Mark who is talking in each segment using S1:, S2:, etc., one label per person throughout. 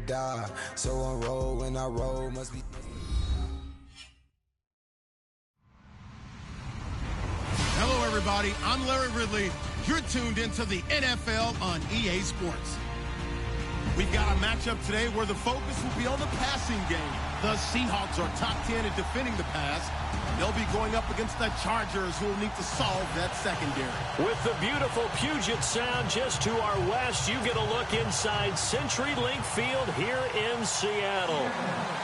S1: die. So on roll when I roll must be.
S2: Hello, everybody. I'm Larry Ridley. You're tuned into the NFL on EA Sports. We've got a matchup today where the focus will be on the passing game. The Seahawks are top 10 in defending the pass. They'll be going up against the Chargers, who will need to solve that secondary.
S3: With the beautiful Puget Sound just to our west, you get a look inside CenturyLink Field here in Seattle.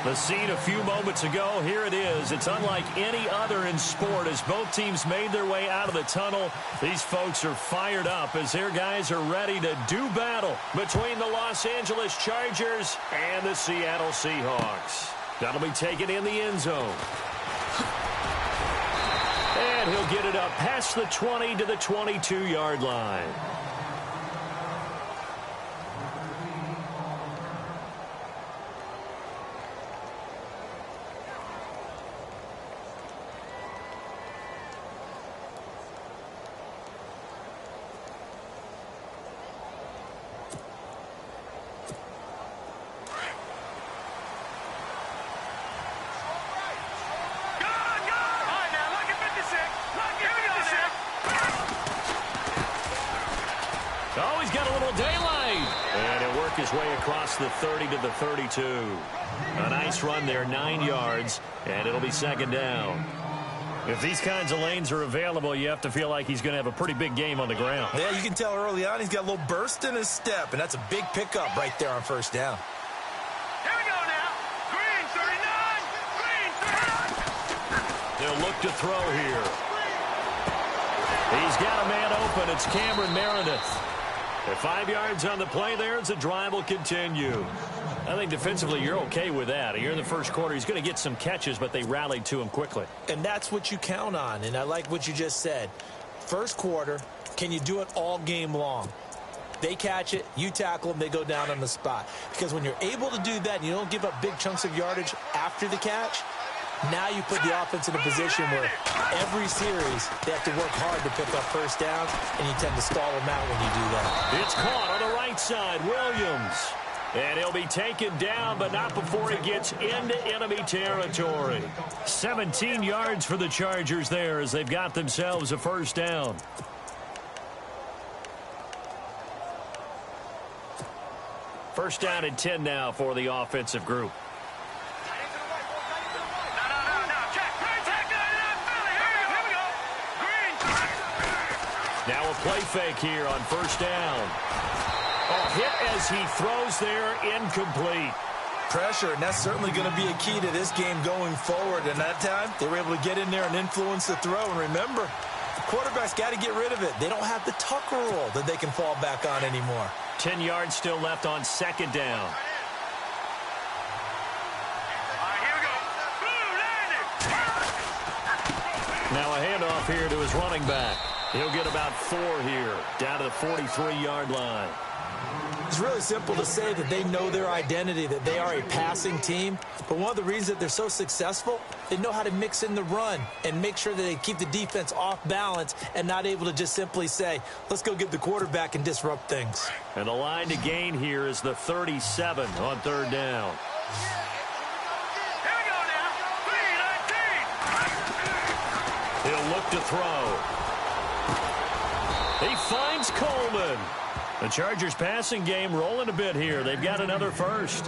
S3: The scene a few moments ago, here it is. It's unlike any other in sport as both teams made their way out of the tunnel. These folks are fired up as their guys are ready to do battle between the Los Angeles Chargers and the Seattle Seahawks. That'll be taken in the end zone. And he'll get it up past the 20 to the 22-yard line. His way across the 30 to the 32. A nice run there, 9 yards, and it'll be second down. If these kinds of lanes are available, you have to feel like he's going to have a pretty big game on the ground.
S4: Yeah, you can tell early on he's got a little burst in his step, and that's a big pickup right there on first down.
S5: Here we go now. Green 39. Green 39.
S3: They'll look to throw here. He's got a man open. It's Cameron Meredith. At 5 yards on the play there as the drive will continue. I think defensively you're okay with that. You're in the first quarter. He's going to get some catches, but they rallied to him quickly.
S4: And that's what you count on, and I like what you just said. First quarter, can you do it all game long? They catch it, you tackle them, they go down on the spot. Because when you're able to do that and you don't give up big chunks of yardage after the catch, now you put the offense in a position where every series they have to work hard to pick up first down, and you tend to stall them out when you do that.
S3: It's caught on the right side, Williams. And he'll be taken down, but not before he gets into enemy territory. 17 yards for the Chargers there as they've got themselves a first down. First down and 10 now for the offensive group. Now a play fake here on first down. Oh, hit as he throws there, incomplete.
S4: Pressure, and that's certainly going to be a key to this game going forward. And that time, they were able to get in there and influence the throw. And remember, the quarterback's got to get rid of it. They don't have the Tucker rule that they can fall back on anymore.
S3: 10 yards still left on second down. Now a handoff here to his running back. He'll get about 4 here, down to the 43-yard line.
S4: It's really simple to say that they know their identity, that they are a passing team. But one of the reasons that they're so successful, they know how to mix in the run and make sure that they keep the defense off balance and not able to just simply say, let's go get the quarterback and disrupt things.
S3: And the line to gain here is the 37 on third down. He'll look to throw. He finds Coleman. The Chargers passing game rolling a bit here. They've got another first.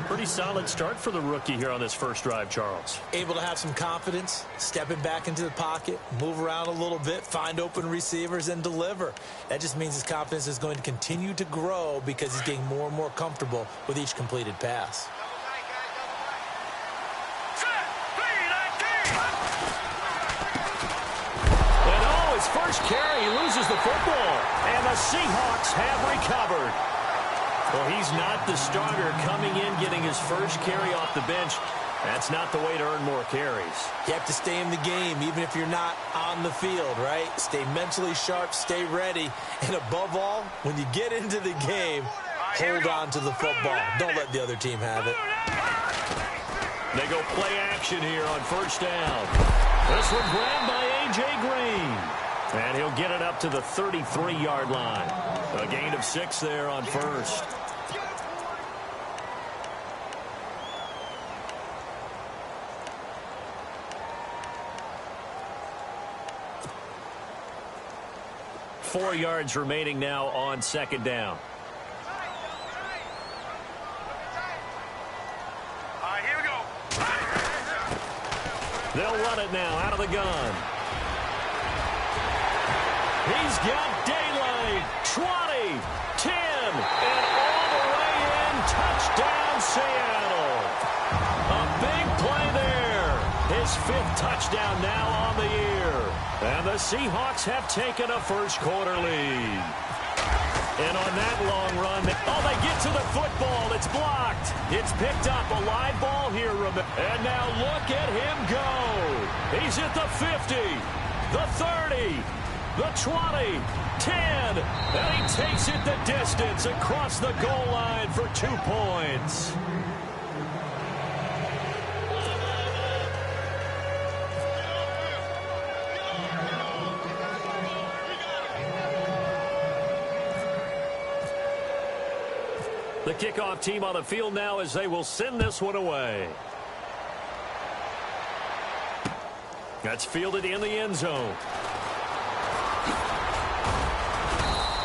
S3: Pretty solid start for the rookie here on this first drive, Charles.
S4: Able to have some confidence, stepping back into the pocket, move around a little bit, find open receivers, and deliver. That just means his confidence is going to continue to grow because he's getting more and more comfortable with each completed pass.
S3: First carry, he loses the football, and the Seahawks have recovered. Well, he's not the starter coming in, getting his first carry off the bench. That's not the way to earn more carries.
S4: You have to stay in the game, even if you're not on the field, right? Stay mentally sharp, stay ready, and above all, when you get into the game, hold on to the football. Don't let the other team have it.
S3: They go play action here on first down. This one grabbed by A.J. Green. And he'll get it up to the 33-yard line. A gain of 6 there on first. 4 yards remaining now on second down.
S5: All right, here we go.
S3: They'll run it now out of the gun. He's got daylight. 20, 10, and all the way in. Touchdown, Seattle. A big play there. His 5th touchdown now on the year. And the Seahawks have taken a first-quarter lead. And on that long run, they get to the football. It's blocked. It's picked up. A live ball here. And now look at him go. He's at the 50, the 30, the 20, 10, and he takes it the distance across the goal line for 2 points. The kickoff team on the field now as they will send this one away. That's fielded in the end zone.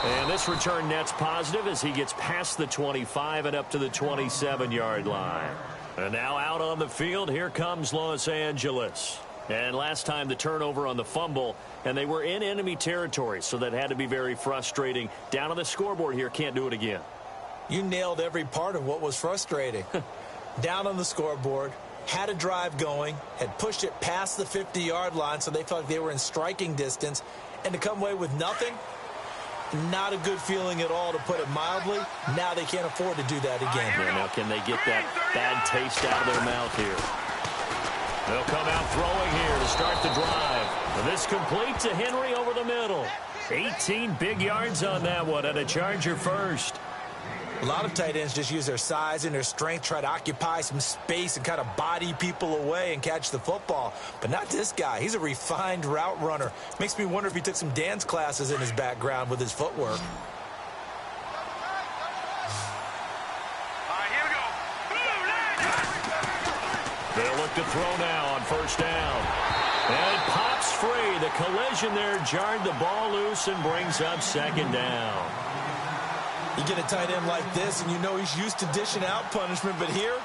S3: And this return net's positive as he gets past the 25 and up to the 27-yard line. And now out on the field, here comes Los Angeles. And last time the turnover on the fumble, and they were in enemy territory, so that had to be very frustrating. Down on the scoreboard here, can't do it again.
S4: You nailed every part of what was frustrating. Down on the scoreboard, had a drive going, had pushed it past the 50-yard line so they felt like they were in striking distance, and to come away with nothing, not a good feeling at all, to put it mildly. Now they can't afford to do that again.
S3: Yeah, now can they get that bad taste out of their mouth here? They'll come out throwing here to start the drive. And this complete to Henry over the middle. 18 big yards on that one, and a Charger first.
S4: A lot of tight ends just use their size and their strength, try to occupy some space and kind of body people away and catch the football. But not this guy. He's a refined route runner. Makes me wonder if he took some dance classes in his background with his footwork.
S5: All right, here we go.
S3: They'll look to throw now on first down. And it pops free. The collision there jarred the ball loose and brings up second down.
S4: You get a tight end like this, and you know he's used to dishing out punishment, but here,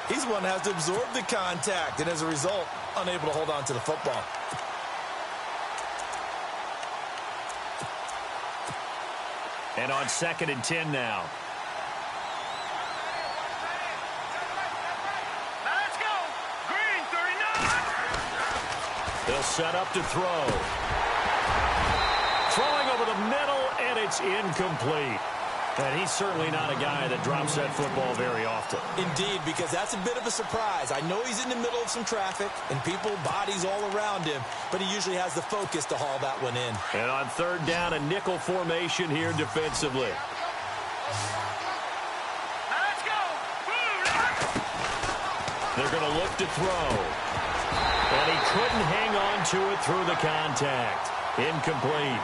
S4: he's one that has to absorb the contact, and as a result, unable to hold on to the football.
S3: And on 2nd and 10 now.
S5: Let's go. Green, 39.
S3: They'll set up to throw. Throwing over the middle, and it's incomplete. And he's certainly not a guy that drops that football very often.
S4: Indeed, because that's a bit of a surprise. I know he's in the middle of some traffic and people, bodies all around him, but he usually has the focus to haul that one in.
S3: And on 3rd down, a nickel formation here defensively.
S5: Let's go.
S3: They're going to look to throw. And he couldn't hang on to it through the contact. Incomplete.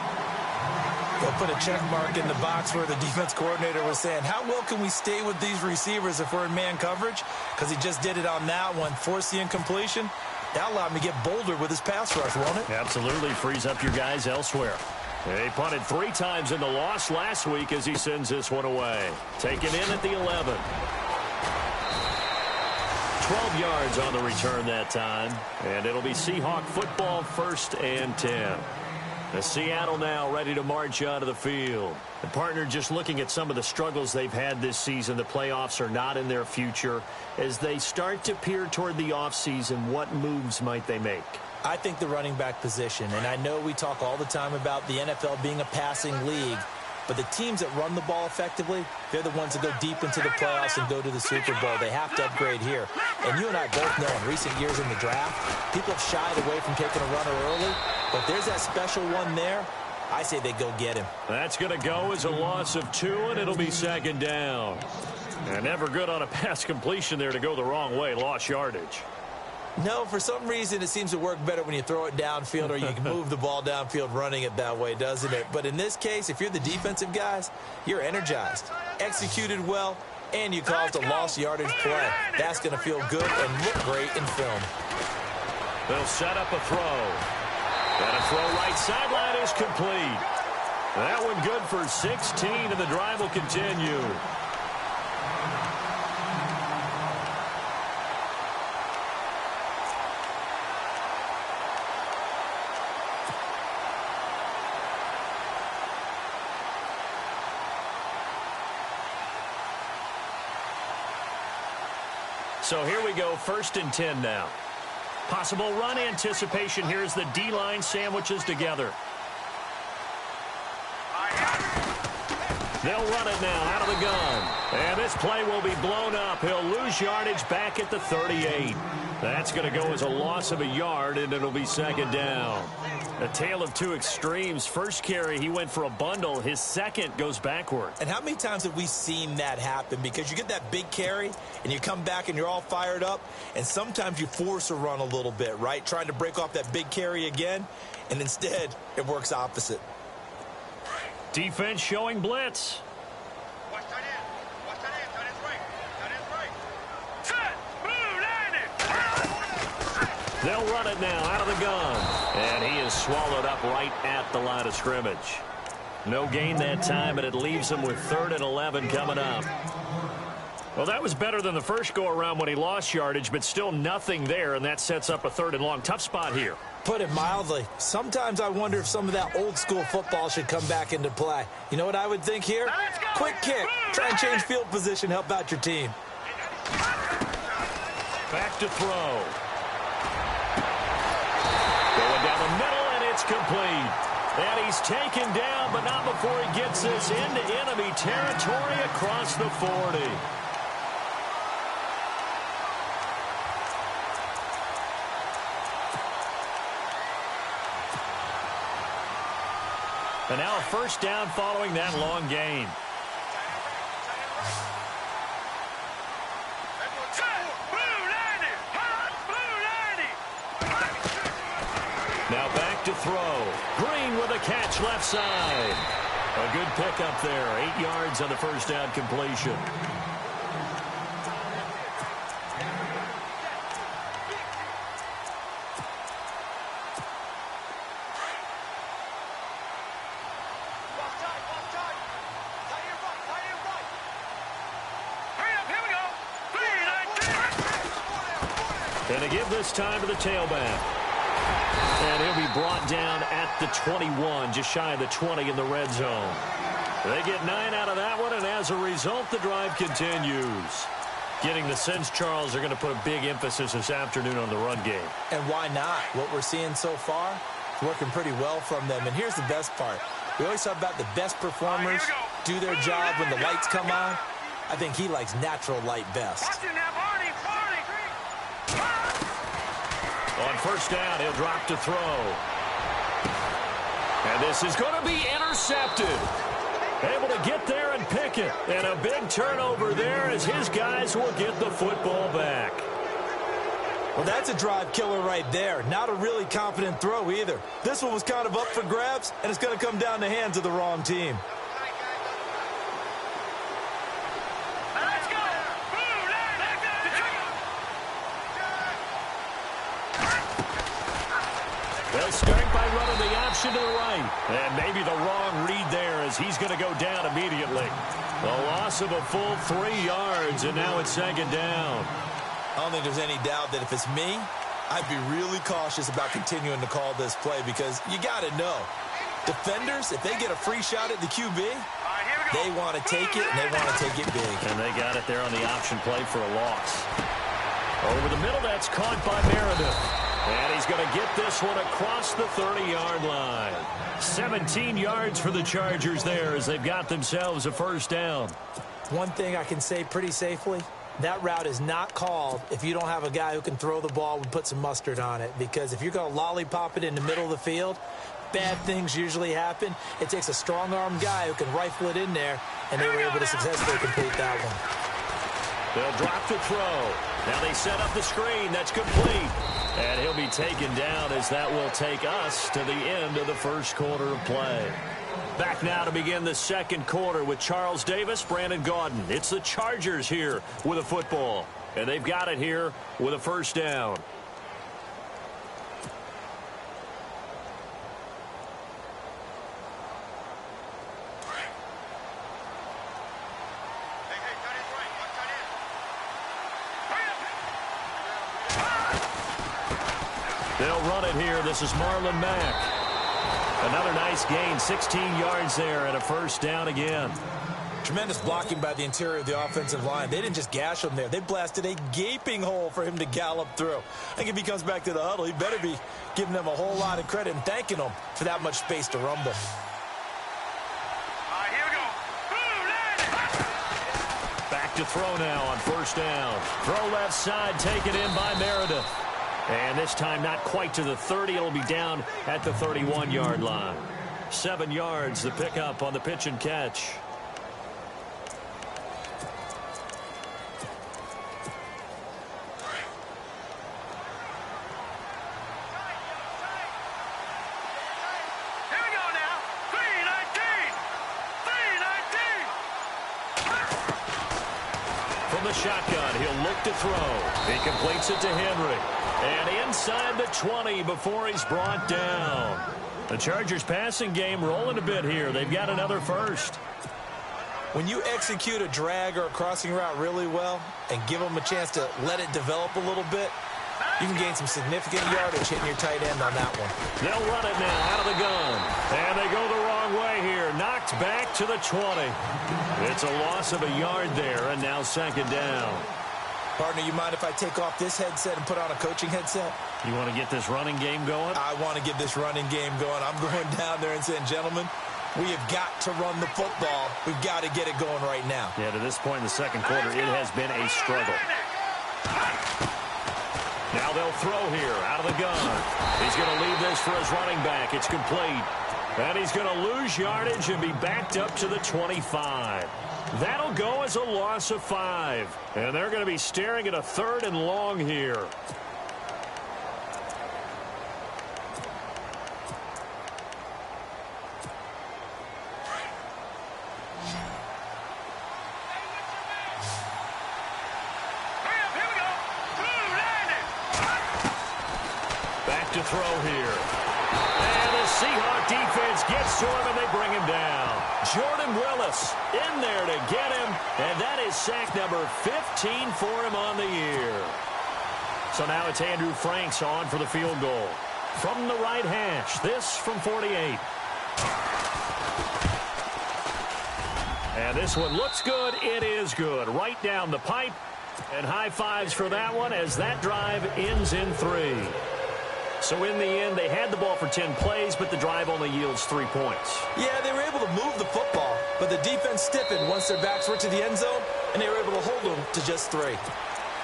S4: They'll put a check mark in the box where the defense coordinator was saying, how well can we stay with these receivers if we're in man coverage? Because he just did it on that one, forced the incompletion. That allowed him to get bolder with his pass rush, won't it?
S3: Absolutely frees up your guys elsewhere. He punted 3 times in the loss last week as he sends this one away. Taken in at the 11. 12 yards on the return that time. And it'll be Seahawk football, 1st and 10. The Seattle now ready to march out of the field. The partner, just looking at some of the struggles they've had this season, the playoffs are not in their future. As they start to peer toward the offseason, what moves might they make?
S4: I think the running back position, and I know we talk all the time about the NFL being a passing league, but the teams that run the ball effectively, they're the ones that go deep into the playoffs and go to the Super Bowl. They have to upgrade here. And you and I both know in recent years in the draft, people have shied away from taking a runner early, but there's that special one there. I say they go get him.
S3: That's going to go as a loss of 2, and it'll be 2nd down. And never good on a pass completion there to go the wrong way. Lost yardage.
S4: No, for some reason it seems to work better when you throw it downfield or you can move the ball downfield running it that way, doesn't it? But in this case, if you're the defensive guys, you're energized, executed well, and you caused a lost yardage play. That's going to feel good and look great in film.
S3: They'll set up a throw. And a throw right sideline is complete. That one good for 16, and the drive will continue. So here we go, 1st and 10 now. Possible run anticipation here as the D-line sandwiches together. They'll run it now out of the gun. And this play will be blown up. He'll lose yardage back at the 38. That's going to go as a loss of a yard, and it'll be 2nd down. A tale of two extremes. First carry, he went for a bundle. His second goes backward.
S4: And how many times have we seen that happen? Because you get that big carry, and you come back, and you're all fired up, and sometimes you force a run a little bit, right? Trying to break off that big carry again, and instead, it works opposite.
S3: Defense showing blitz.
S5: Watch tight end. Watch tight end. Tight end's right. Tight end's right. Set. Move, landed.
S3: They'll run it now out of the gun. And he is swallowed up right at the line of scrimmage. No gain that time, and it leaves him with 3rd and 11 coming up. Well, that was better than the first go-around when he lost yardage, but still nothing there, and that sets up a 3rd and long. Tough spot here.
S4: Put it mildly. Sometimes I wonder if some of that old-school football should come back into play. You know what I would think here? Quick kick. Try and change field position, help out your team.
S3: Back to throw. Going down the middle, and it's complete. And he's taken down, but not before he gets this into enemy territory across the 40. And now a 1st down following that long gain. Now back to throw. Green with a catch left side. A good pickup there. 8 yards on the 1st down completion. And to give this time to the tailback. And he'll be brought down at the 21, just shy of the 20 in the red zone. They get 9 out of that one, and as a result, the drive continues. Getting the sense, Charles, they're going to put a big emphasis this afternoon on the run game.
S4: And why not? What we're seeing so far is working pretty well from them. And here's the best part. We always talk about the best performers do their job when the lights come on. I think he likes natural light best.
S3: On 1st down, he'll drop to throw. And this is going to be intercepted. Able to get there and pick it. And a big turnover there as his guys will get the football back.
S4: Well, that's a drive killer right there. Not a really confident throw either. This one was kind of up for grabs, and it's going to come down the hands of the wrong team.
S3: They'll start by running the option to the right. And maybe the wrong read there as he's going to go down immediately. A loss of a full 3 yards, and now it's 2nd down.
S4: I don't think there's any doubt that if it's me, I'd be really cautious about continuing to call this play because you got to know, defenders, if they get a free shot at the QB, they want to take it, and they want to take it big.
S3: And they got it there on the option play for a loss. Over the middle, that's caught by Meredith. And he's going to get this one across the 30-yard line. 17 yards for the Chargers there as they've got themselves a 1st down.
S4: One thing I can say pretty safely, that route is not called if you don't have a guy who can throw the ball and put some mustard on it. Because if you're going to lollipop it in the middle of the field, bad things usually happen. It takes a strong-armed guy who can rifle it in there, and they were able to successfully complete that one.
S3: They'll drop to throw. Now they set up the screen. That's complete. And he'll be taken down as that will take us to the end of the 1st quarter of play. Back now to begin the 2nd quarter with Charles Davis, Brandon Gaudin. It's the Chargers here with a football. And they've got it here with a 1st down. They'll run it here. This is Marlon Mack. Another nice gain, 16 yards there and a first down again.
S4: Tremendous blocking by the interior of the offensive line. They didn't just gash him there. They blasted a gaping hole for him to gallop through. I think if he comes back to the huddle, he better be giving them a whole lot of credit and thanking them for that much space to rumble.
S5: Here we go.
S3: Back to throw now on first down. Throw left side, taken in by Meredith. And this time not quite to the 30. It'll be down at the 31-yard line. 7 yards, the pickup on the pitch and catch.
S5: Here we go now. 319. 319.
S3: From the shotgun, he'll look to throw. He completes it to Henry. And inside the 20 before he's brought down. The Chargers passing game rolling a bit here. They've got another first.
S4: When you execute a drag or a crossing route really well and give them a chance to let it develop a little bit, you can gain some significant yardage hitting your tight end on that one.
S3: They'll run it now out of the gun. And they go the wrong way here. Knocked back to the 20. It's a loss of a yard there, and now second down.
S4: Partner, you mind if I take off this headset and put on a coaching headset?
S3: You want to get this running game going?
S4: I want to get this running game going. I'm going down there and saying, gentlemen, we have got to run the football. We've got to get it going right now.
S3: Yeah, to this point in the second quarter, it has been a struggle. Now they'll throw here out of the gun. He's going to leave this for his running back. It's complete. And he's going to lose yardage and be backed up to the 25. That'll go as a loss of 5. And they're going to be staring at a 3rd and long here. Back to throw here. And the Seahawks defense gets to him and they bring him down. Jordan Willis in there to get him, and that is sack number 15 for him on the year. So now it's Andrew Franks on for the field goal. From the right hash, this from 48. And this one looks good. It is good. Right down the pipe. And high fives for that one as that drive ends in 3. So in the end, they had the ball for 10 plays, but the drive only yields 3 points.
S4: Yeah, they were able to move the football, but the defense stiffened once their backs were to the end zone, and they were able to hold them to just 3.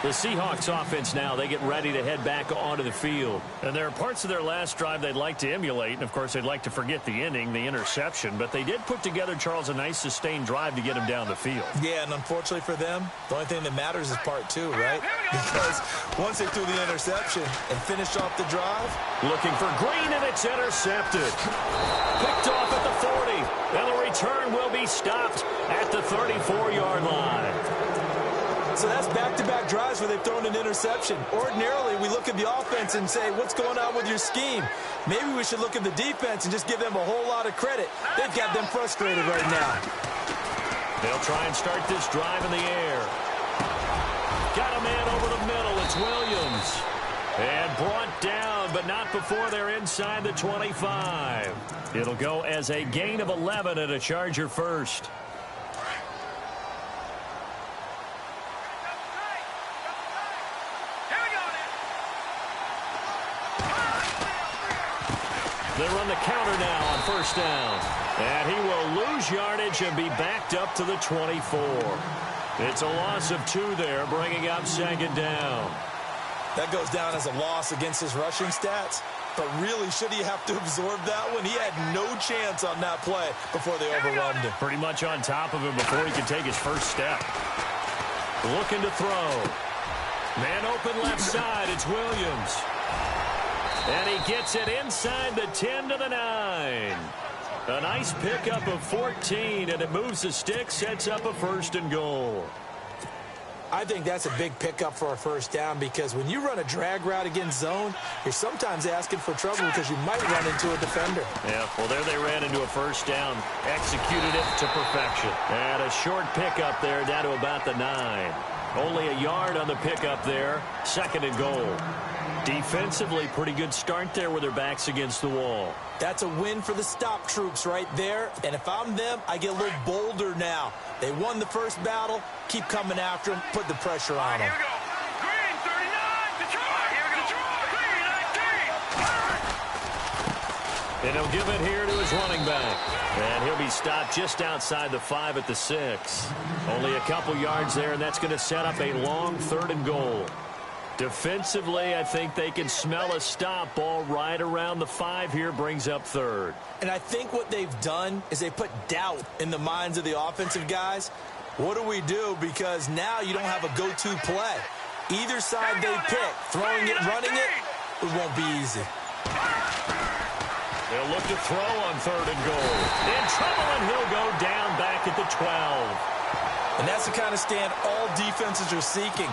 S3: The Seahawks offense now, they get ready to head back onto the field. And there are parts of their last drive they'd like to emulate. And, of course, they'd like to forget the ending, the interception. But they did put together, Charles, a nice sustained drive to get him down the field.
S4: Yeah, and unfortunately for them, the only thing that matters is part 2, right? Because once they threw the interception and finished off the drive.
S3: Looking for Green, and it's intercepted. Picked off at the 40. And the return will be stopped at the 34-yard line.
S4: So that's back-to-back drives where they've thrown an interception. Ordinarily, we look at the offense and say, what's going on with your scheme? Maybe we should look at the defense and just give them a whole lot of credit. They've got them frustrated right now.
S3: They'll try and start this drive in the air. Got a man over the middle. It's Williams. And brought down, but not before they're inside the 25. It'll go as a gain of 11 and a Charger first. They run the counter now on first down. And he will lose yardage and be backed up to the 24. It's a loss of 2 there, bringing up second down.
S4: That goes down as a loss against his rushing stats. But really, should he have to absorb that one? He had no chance on that play before they overwhelmed him.
S3: Pretty much on top of him before he could take his first step. Looking to throw. Man open left side. It's Williams. And he gets it inside the 10 to the 9. A nice pickup of 14, and it moves the stick, sets up a 1st and goal.
S4: I think that's a big pickup for a first down because when you run a drag route against zone, you're sometimes asking for trouble because you might run into a defender.
S3: Yeah, well, there they ran into a first down, executed it to perfection. And a short pickup there down to about the 9. Only a yard on the pickup there, 2nd and goal. Defensively, pretty good start there with their backs against the wall.
S4: That's a win for the stop troops right there. And if I'm them, I get a little bolder now. They won the first battle. Keep coming after them. Put the pressure on them.
S5: Here we go. Green 39. Detroit. Here we go. Detroit. Green 19.
S3: And he'll give it here to his running back. And he'll be stopped just outside the 5 at the 6. Only a couple yards there, and that's going to set up a long 3rd and goal. Defensively, I think they can smell a stop. Ball right around the 5 here, brings up 3rd.
S4: And I think what they've done is they put doubt in the minds of the offensive guys. What do we do? Because now you don't have a go-to play. Either side they pick, throwing it, running it, it won't be easy.
S3: They'll look to throw on 3rd and goal. In trouble, and he'll go down back at the 12.
S4: And that's the kind of stand all defenses are seeking.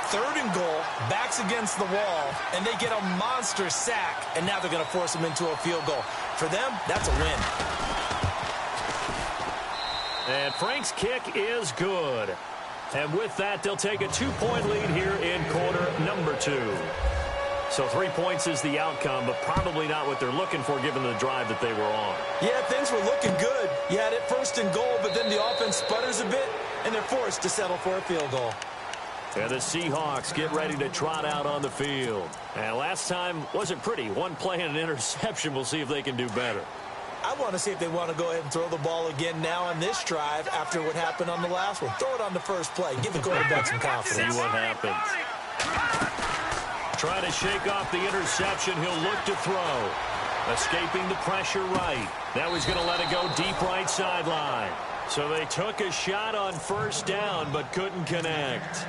S4: 3rd and goal, backs against the wall, and they get a monster sack, and now they're going to force them into a field goal. For them, that's a win.
S3: And Frank's kick is good. And with that, they'll take a 2-point lead here in quarter number 2. So 3 points is the outcome, but probably not what they're looking for given the drive that they were on.
S4: Yeah, things were looking good. You had it 1st and goal, but then the offense sputters a bit, and they're forced to settle for a field goal.
S3: And the Seahawks get ready to trot out on the field. And last time wasn't pretty. One play and an interception. We'll see if they can do better.
S4: I want to see if they want to go ahead and throw the ball again now on this drive after what happened on the last one. Throw it on the first play. Give the quarterback some confidence.
S3: See what happens. Try to shake off the interception. He'll look to throw. Escaping the pressure right. Now he's going to let it go deep right sideline. So they took a shot on 1st down but couldn't connect.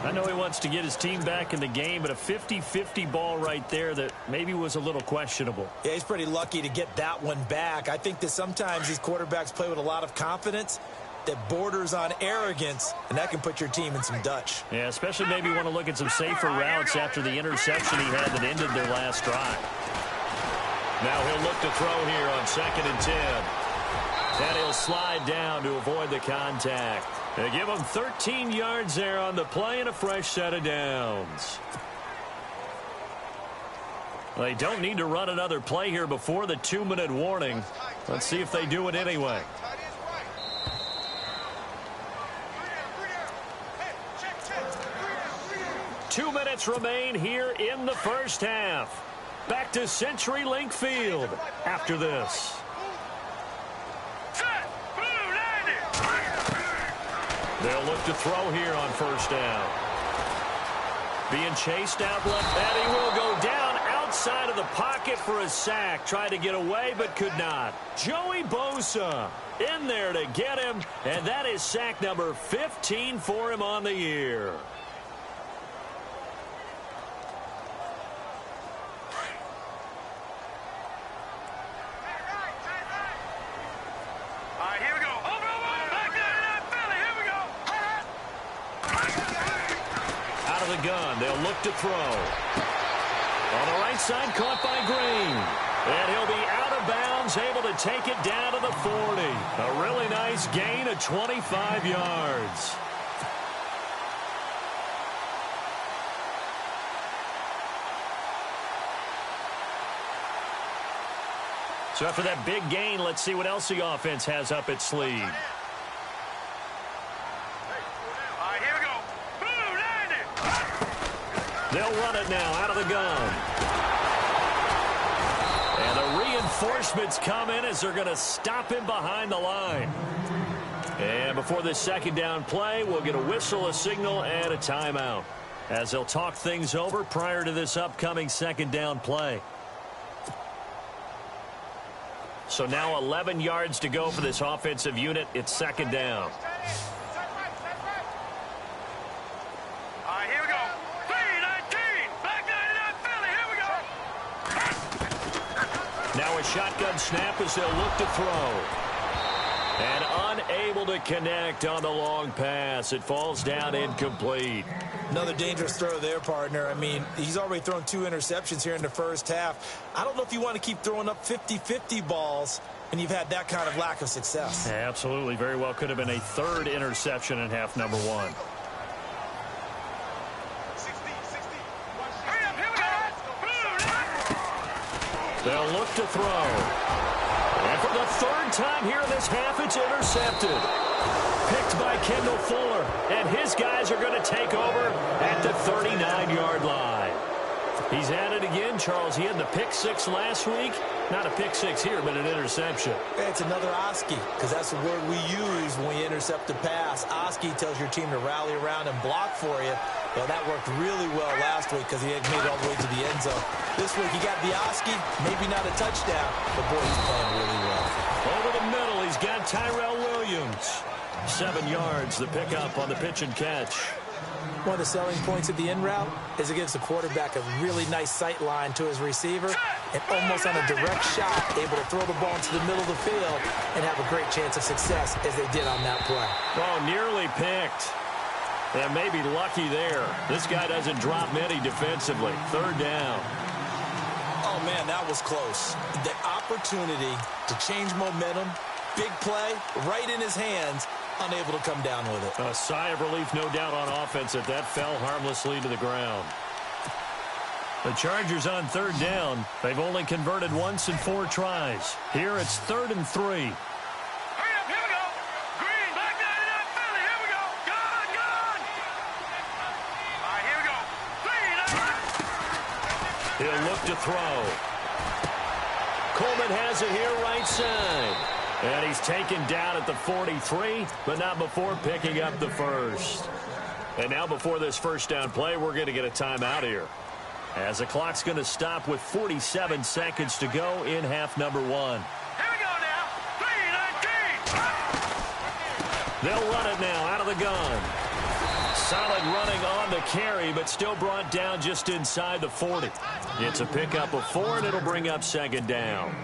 S3: I know he wants to get his team back in the game, but a 50-50 ball right there that maybe was a little questionable.
S4: Yeah, he's pretty lucky to get that one back. I think that sometimes these quarterbacks play with a lot of confidence that borders on arrogance, and that can put your team in some Dutch.
S3: Yeah, especially maybe want to look at some safer routes after the interception he had that ended their last drive. Now he'll look to throw here on 2nd and 10. And he'll slide down to avoid the contact. They give him 13 yards there on the play and a fresh set of downs. They don't need to run another play here before the 2-minute warning. Let's see if they do it anyway. 2 minutes remain here in the first half. Back to CenturyLink Field after this. They'll look to throw here on 1st down. Being chased out left, and he will go down outside of the pocket for a sack. Tried to get away, but could not. Joey Bosa in there to get him, and that is sack number 15 for him on the year. Gun. They'll look to throw. On the right side, caught by Green. And he'll be out of bounds, able to take it down to the 40. A really nice gain of 25 yards. So after that big gain, let's see what else the offense has up its sleeve. They'll run it now out of the gun. And the reinforcements come in as they're going to stop him behind the line. And before this 2nd down play, we'll get a whistle, a signal, and a timeout as they'll talk things over prior to this upcoming 2nd down play. So now 11 yards to go for this offensive unit. It's 2nd down. Now a shotgun snap as they'll look to throw. And unable to connect on the long pass. It falls down incomplete.
S4: Another dangerous throw there, partner. I mean, he's already thrown 2 interceptions here in the first half. I don't know if you want to keep throwing up 50-50 balls and you've had that kind of lack of success.
S3: Yeah, absolutely. Very well could have been a 3rd interception in half number 1. They'll look to throw. And for the third time here in this half, it's intercepted. Picked by Kendall Fuller. And his guys are going to take over at the 39-yard line. He's at it again, Charles. He had the pick six last week. Not a pick six here, but an interception.
S4: It's another Oski, because that's the word we use when we intercept a pass. Oski tells your team to rally around and block for you. Well, that worked really well last week because he had made it all the way to the end zone. This week he got the Oski, maybe not a touchdown, but boy, he's playing really well.
S3: Over the middle, he's got Tyrell Williams. 7 yards, the pickup on the pitch and catch.
S4: One of the selling points of the in route is it gives the quarterback a really nice sight line to his receiver and almost on a direct shot able to throw the ball into the middle of the field and have a great chance of success as they did on that play.
S3: Oh, nearly picked. And maybe lucky there. This guy doesn't drop many defensively. Third down.
S4: Oh, man, that was close. The opportunity to change momentum, big play, right in his hands, unable to come down with it.
S3: A sigh of relief, no doubt, on offense that fell harmlessly to the ground. The Chargers on third down. They've only converted once in 4 tries. Here it's 3rd and 3.
S5: Hurry up, here we go. Green, black 99, Philly, here we go. Gone, gone. All right, here we go. 3,
S3: He'll look to throw. Coleman has it here right side. And he's taken down at the 43, but not before picking up the first. And now before this first down play, we're going to get a timeout here, as the clock's going to stop with 47 seconds to go in half number 1.
S5: Here we go now. 3, 19.
S3: They'll run it now out of the gun. Solid running on the carry, but still brought down just inside the 40. It's a pickup of 4, and it'll bring up second down.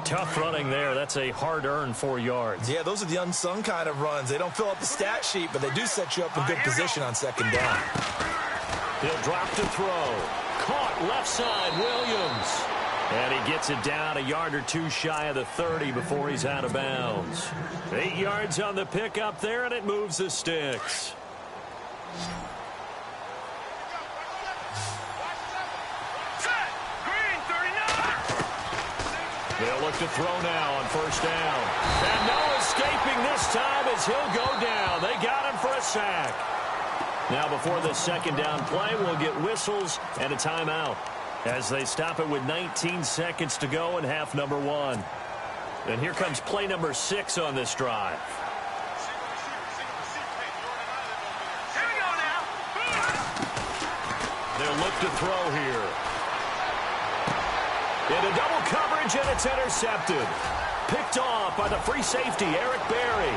S3: Tough running there. That's a hard-earned 4 yards.
S4: Yeah, those are the unsung kind of runs. They don't fill up the stat sheet, but they do set you up in good position on second down.
S3: He'll drop to throw. Caught left side, Williams. And he gets it down a yard or 2 shy of the 30 before he's out of bounds. 8 yards on the pickup there, and it moves the sticks. They'll look to throw now on first down. And no escaping this time as he'll go down. They got him for a sack. Now before the second down play, we'll get whistles and a timeout as they stop it with 19 seconds to go in half number 1. And here comes play number 6 on this drive.
S5: Here we go now.
S3: They'll look to throw here. Into double coverage, and it's intercepted. Picked off by the free safety, Eric Berry.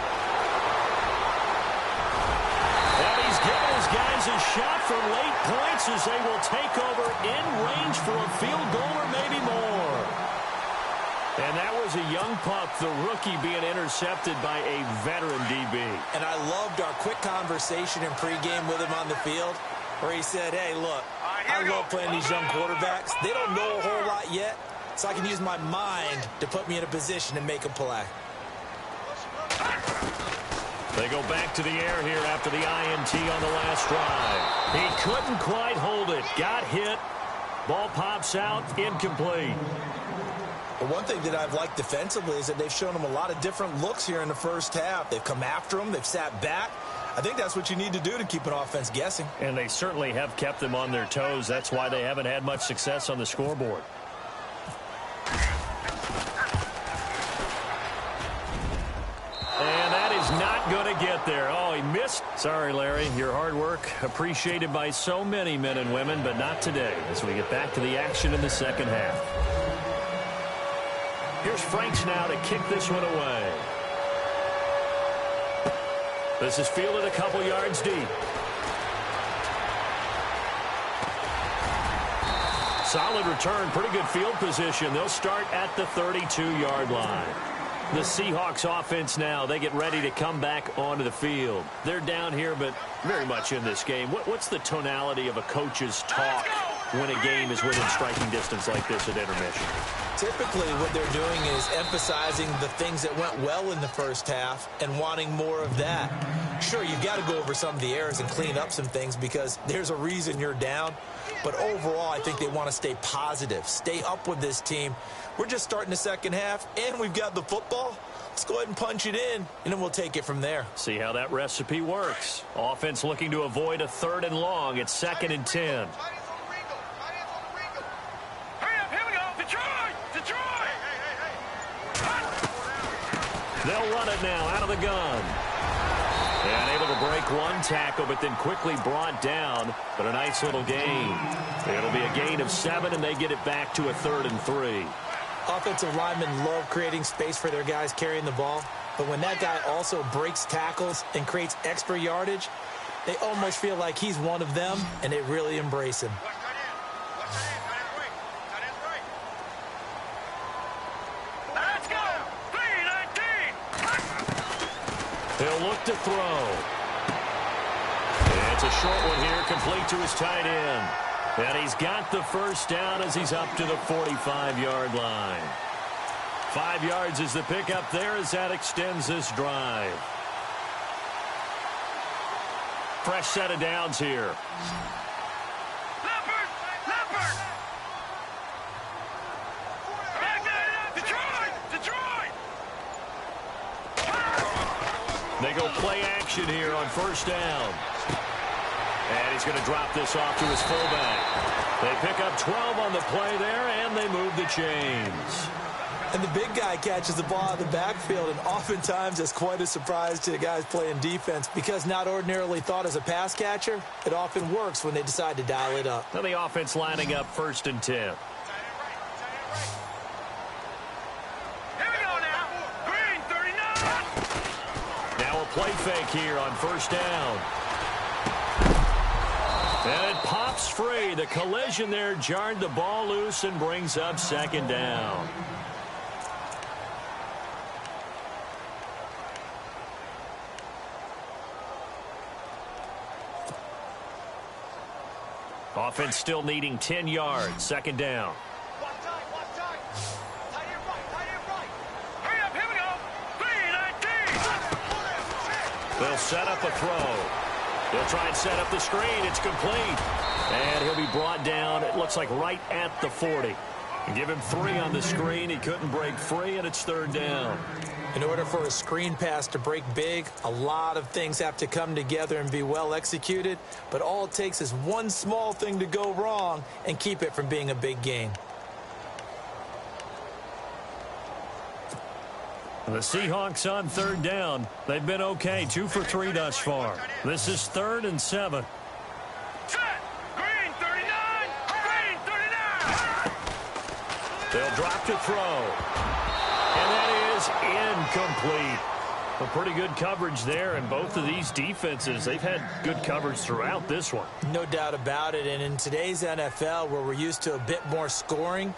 S3: And he's given his guys a shot for late points as they will take over in range for a field goal or maybe more. And that was a young pup, the rookie, being intercepted by a veteran DB.
S4: And I loved our quick conversation in pregame with him on the field, where he said, hey, look, I love playing these young quarterbacks. They don't know a whole lot yet, so I can use my mind to put me in a position to make a play.
S3: They go back to the air here after the INT on the last drive. He couldn't quite hold it. Got hit. Ball pops out. Incomplete.
S4: But one thing that I've liked defensively is that they've shown him a lot of different looks here in the first half. They've come after him. They've sat back. I think that's what you need to do to keep an offense guessing.
S3: And they certainly have kept them on their toes. That's why they haven't had much success on the scoreboard. And that is not going to get there. Oh, he missed. Sorry, Larry. Your hard work appreciated by so many men and women, but not today as we get back to the action in the second half. Here's Franks now to kick this one away. This is fielded a couple yards deep. Solid return, pretty good field position. They'll start at the 32-yard line. The Seahawks offense now, they get ready to come back onto the field. They're down here, but very much in this game. What's the tonality of a coach's talk when a game is within striking distance like this at intermission?
S4: Typically, what they're doing is emphasizing the things that went well in the first half and wanting more of that. Sure, you've got to go over some of the errors and clean up some things because there's a reason you're down. But overall, I think they want to stay positive, stay up with this team. We're just starting the second half, and we've got the football. Let's go ahead and punch it in, and then we'll take it from there.
S3: See how that recipe works. Offense looking to avoid a 3rd and long. It's 2nd and 10.
S5: Hurry up, here we go. Detroit! Detroit!
S3: They'll run it now out of the gun. And able to break one tackle, but then quickly brought down. But a nice little gain. It'll be a gain of 7, and they get it back to a 3rd and 3.
S4: Offensive linemen love creating space for their guys carrying the ball. But when that guy also breaks tackles and creates extra yardage, they almost feel like he's one of them, and they really embrace him.
S5: Let's go! 3-19!
S3: He'll look to throw. It's a short one here, complete to his tight end. And he's got the first down as he's up to the 45-yard line. 5 yards is the pickup there as that extends this drive. Fresh set of downs here.
S5: Leopard! Leopard! Back that up! Detroit! Detroit!
S3: They go play action here on first down. And he's going to drop this off to his fullback. They pick up 12 on the play there, and they move the chains.
S4: And the big guy catches the ball out of the backfield, and oftentimes it's quite a surprise to the guys playing defense because not ordinarily thought as a pass catcher, it often works when they decide to dial it up.
S3: Now the offense lining up 1st and 10.
S5: Here we go now! Green, 39!
S3: Now a play fake here on first down. And it pops free. The collision there jarred the ball loose and brings up 2nd down. Offense still needing 10 yards. 2nd down.
S5: Watch time, watch time! Tight end right, tight end right! Hurry up, here we go! 3-19!
S3: They'll set up a throw. They'll try and set up the screen. It's complete. And he'll be brought down, it looks like, right at the 40. Give him 3 on the screen. He couldn't break free, and it's 3rd down.
S4: In order for a screen pass to break big, a lot of things have to come together and be well executed. But all it takes is one small thing to go wrong and keep it from being a big gain.
S3: The Seahawks on 3rd down. They've been okay, 2 for 3 thus far. This is 3rd and 7.
S5: Set! Green, 39! Green, 39!
S3: They'll drop to throw. And that is incomplete. A pretty good coverage there, and both of these defenses, they've had good coverage throughout this one.
S4: No doubt about it, and in today's NFL, where we're used to a bit more scoring,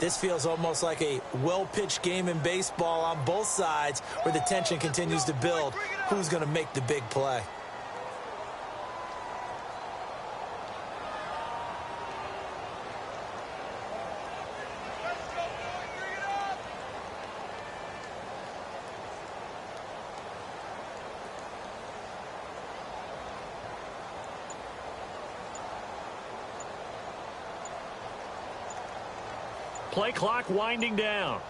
S4: this feels almost like a well-pitched game in baseball on both sides where the tension continues to build. Who's going to make the big play?
S3: Play clock winding down.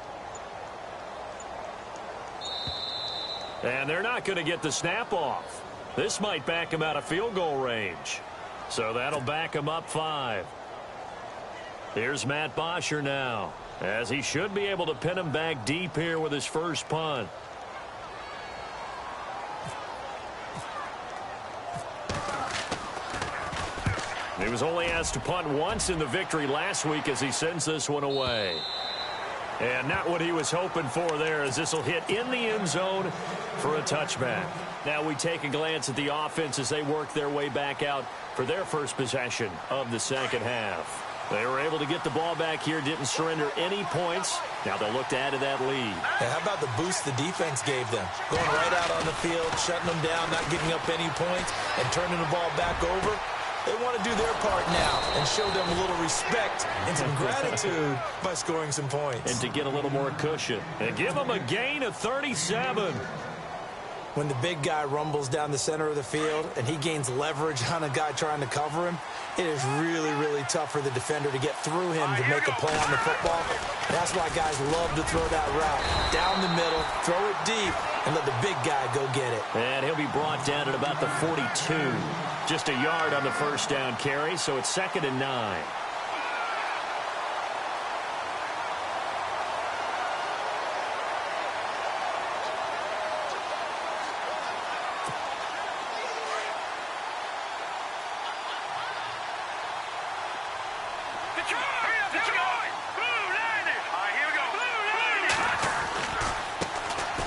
S3: And they're not going to get the snap off. This might back him out of field goal range. So that'll back him up 5. Here's Matt Bosher now, as he should be able to pin him back deep here with his first punt. He was only asked to punt once in the victory last week as he sends this one away. And not what he was hoping for there, as this will hit in the end zone for a touchback. Now we take a glance at the offense as they work their way back out for their first possession of the second half. They were able to get the ball back here, didn't surrender any points. Now they'll look to add to that lead.
S4: Hey, how about the boost the defense gave them? Going right out on the field, shutting them down, not giving up any points, and turning the ball back over. They want to do their part now and show them a little respect and some gratitude by scoring some points.
S3: And to get a little more cushion. And give them a gain of 37.
S4: When the big guy rumbles down the center of the field and he gains leverage on a guy trying to cover him, it is really, really tough for the defender to get through him to make a play on the football. That's why guys love to throw that route. Down the middle, throw it deep, and let the big guy go get it.
S3: And he'll be brought down at about the 42. Just a yard on the first down carry, so it's 2nd and 9.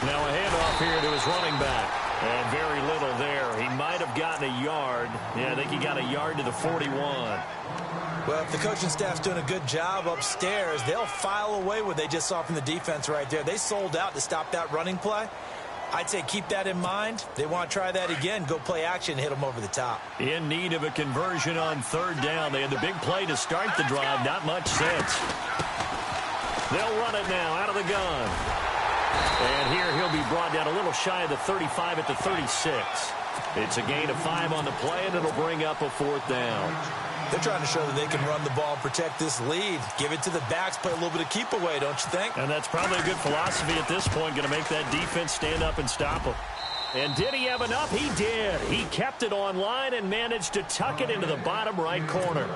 S3: Now a handoff here to his running back. And very little there. He might have gotten a yard. Yeah, I think he got a yard to the 41.
S4: Well, if the coaching staff's doing a good job upstairs, they'll file away what they just saw from the defense right there. They sold out to stop that running play. I'd say keep that in mind. They want to try that again. Go play action, hit them over the top.
S3: In need of a conversion on 3rd down. They had the big play to start the drive. Not much sense. They'll run it now out of the gun. And here he'll be brought down a little shy of the 35 at the 36. It's a gain of 5 on the play, and it'll bring up a 4th down.
S4: They're trying to show that they can run the ball and protect this lead. Give it to the backs, play a little bit of keep away, don't you think?
S3: And that's probably a good philosophy at this point, going to make that defense stand up and stop him. And did he have enough? He did. He kept it on line and managed to tuck it into the bottom right corner.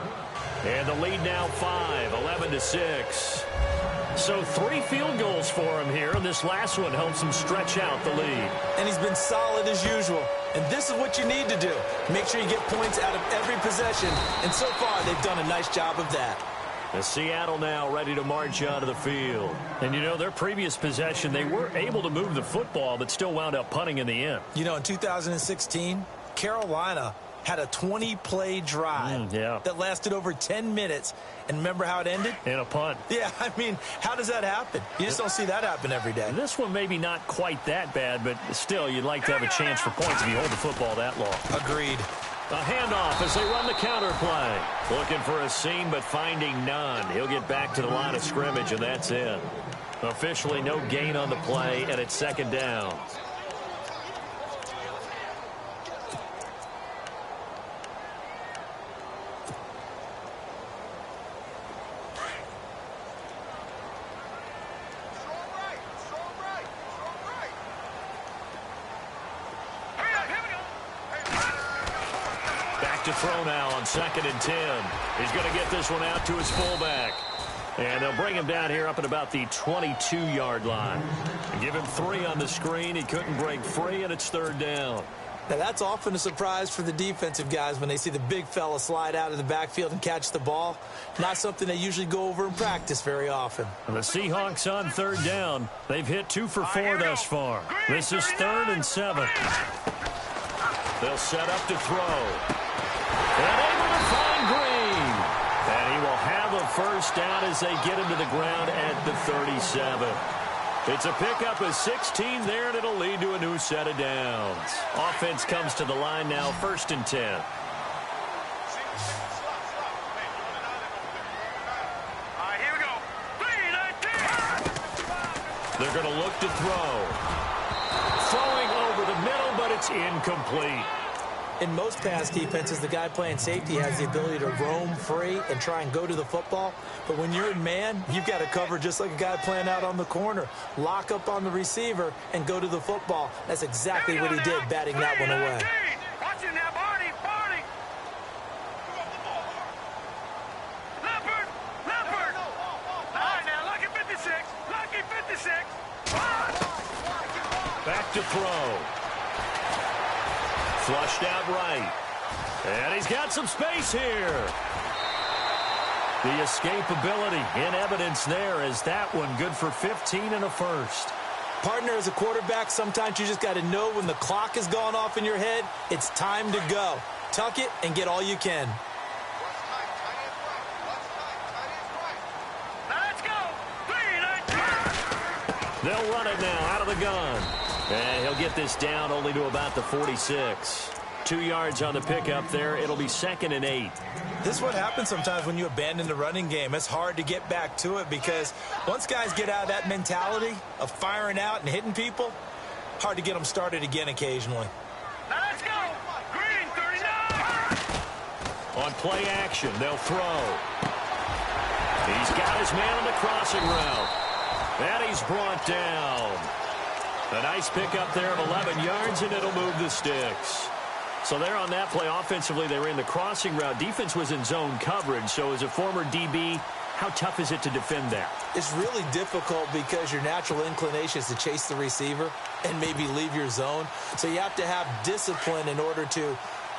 S3: And the lead now 5, 11-6. So 3 field goals for him here, and this last one helps him stretch out the lead.
S4: And he's been solid as usual. And this is what you need to do. Make sure you get points out of every possession. And so far, they've done a nice job of that.
S3: And Seattle now ready to march out of the field. And, you know, their previous possession, they were able to move the football, but still wound up punting in the end.
S4: You know, in 2016, Carolina had a 20-play drive that lasted over 10 minutes. And remember how it ended?
S3: In a punt.
S4: Yeah, I mean, how does that happen? You just don't see that happen every day.
S3: And this one maybe not quite that bad, but still, you'd like to have a chance for points if you hold the football that long.
S4: Agreed.
S3: A handoff as they run the counter play. Looking for a seam, but finding none. He'll get back to the line of scrimmage, and that's it. Officially no gain on the play, and it's 2nd down. To throw now on 2nd and 10. He's going to get this one out to his fullback. And they'll bring him down here up at about the 22-yard line. And give him 3 on the screen. He couldn't break free, and it's 3rd down.
S4: Now, that's often a surprise for the defensive guys when they see the big fella slide out of the backfield and catch the ball. Not something they usually go over in practice very often.
S3: And the Seahawks on 3rd down. They've hit 2 for 4 thus far. This is 3rd and 7. They'll set up to throw. And able to find Green. And he will have a first down as they get him to the ground at the 37. It's a pickup of 16 there, and it'll lead to a new set of downs. Offense comes to the line now, 1st and 10.
S5: Here we go. 3-19.
S3: They're going to look to throw. Throwing over the middle, but it's incomplete.
S4: In most pass defenses, the guy playing safety has the ability to roam free and try and go to the football. But when you're in man, you've got to cover just like a guy playing out on the corner. Lock up on the receiver and go to the football. That's exactly what he did, batting that one away.
S5: Watch it now, Barney. Leopard. All right, now, lucky 56.
S3: Back to throw. Flushed out right. And he's got some space here. The escapability in evidence there as that one good for 15 and a first.
S4: Partner, as a quarterback, sometimes you just got to know when the clock has gone off in your head, it's time to go. Tuck it and get all you can.
S5: Let's go. 3-19.
S3: They'll run it now out of the gun. And he'll get this down only to about the 46. 2 yards on the pickup there. It'll be 2nd and 8.
S4: This is what happens sometimes when you abandon the running game. It's hard to get back to it because once guys get out of that mentality of firing out and hitting people, hard to get them started again occasionally.
S5: Now let's go. Green, 39.
S3: On play action, they'll throw. He's got his man on the crossing route. And he's brought down. A nice pickup there of 11 yards, and it'll move the sticks. So there on that play, offensively, they ran the crossing route. Defense was in zone coverage. So as a former DB, how tough is it to defend that?
S4: It's really difficult because your natural inclination is to chase the receiver and maybe leave your zone. So you have to have discipline in order to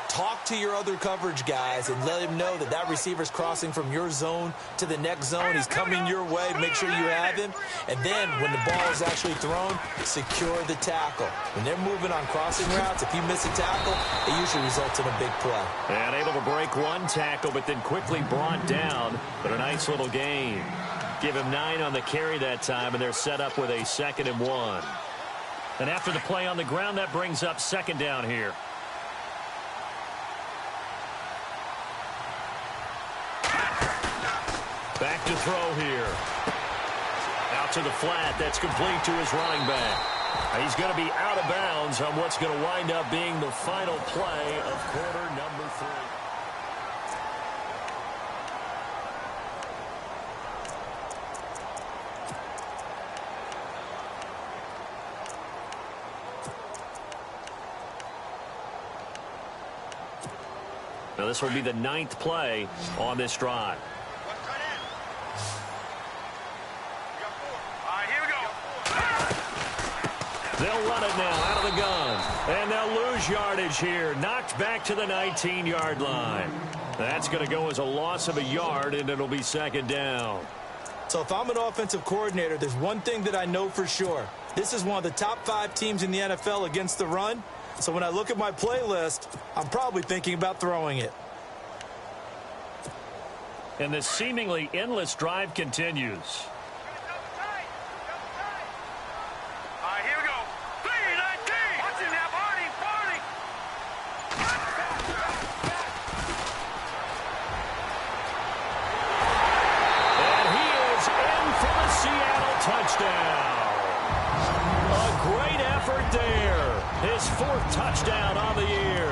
S4: talk to your other coverage guys and let him know that that receiver's crossing from your zone to the next zone. He's coming your way. Make sure you have him. And then when the ball is actually thrown, secure the tackle. When they're moving on crossing routes, if you miss a tackle, it usually results in a big play.
S3: And able to break one tackle, but then quickly brought down. But a nice little gain. Give him 9 on the carry that time, and they're set up with a 2nd and 1. And after the play on the ground, that brings up 2nd down here. Back to throw here. Out to the flat. That's complete to his running back. He's going to be out of bounds on what's going to wind up being the final play of quarter number 3. Now this will be the 9th play on this drive. They'll run it now out of the gun. And they'll lose yardage here. Knocked back to the 19-yard line. That's going to go as a loss of a yard, and it'll be 2nd down.
S4: So if I'm an offensive coordinator, there's one thing that I know for sure. This is one of the top 5 teams in the NFL against the run. So when I look at my playlist, I'm probably thinking about throwing it.
S3: And this seemingly endless drive continues. Touchdown. A great effort there. His 4th touchdown on the year.